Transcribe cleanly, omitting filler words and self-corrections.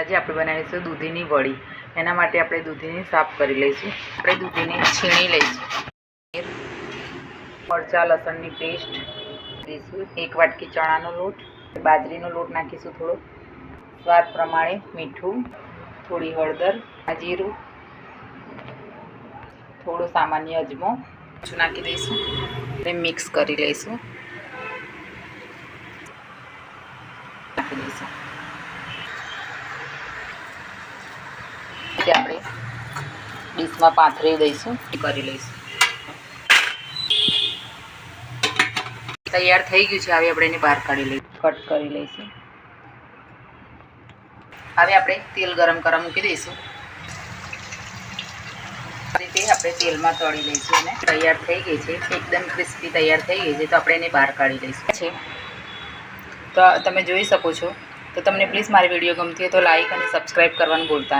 આજે આપણે બનાવીશું દૂધીની વડી। એના માટે આપણે દૂધીને સાફ કરી લઈશું। આપણે દૂધીને છીણી લઈશું। મરચાં લસણની પેસ્ટ દઈશું, 1 વાટકી ચણાનો લોટ, બાજરીનો લોટ નાખીશું થોડો, સ્વાદ પ્રમાણે મીઠું, થોડી હળદર, જીરું, થોડો સામાન્ય અજમો નાખી દઈશું અને મિક્સ કરી લઈશું। નાખી દઈશું આપણે ડીશમાં પાથરી દઈશું, કરી લઈશું। તૈયાર થઈ ગયું છે। હવે આપણે એને બહાર કાઢી લઈશું, કટ કરી લઈશું। હવે આપણે તેલ ગરમ કરવા મૂકી દઈશું। આ રીતે આપણે તેલમાં તળી લઈશું અને તૈયાર થઈ ગઈ છે, એકદમ ક્રિસ્પી તૈયાર થઈ ગઈ છે। તો આપણે એને બહાર કાઢી લઈશું। તો તમે જોઈ શકો છો। તો તમને પ્લીઝ મારી વિડીયો ગમતી હોય તો લાઈક અને સબસ્ક્રાઈબ કરવાનું ભૂલતા નહીં।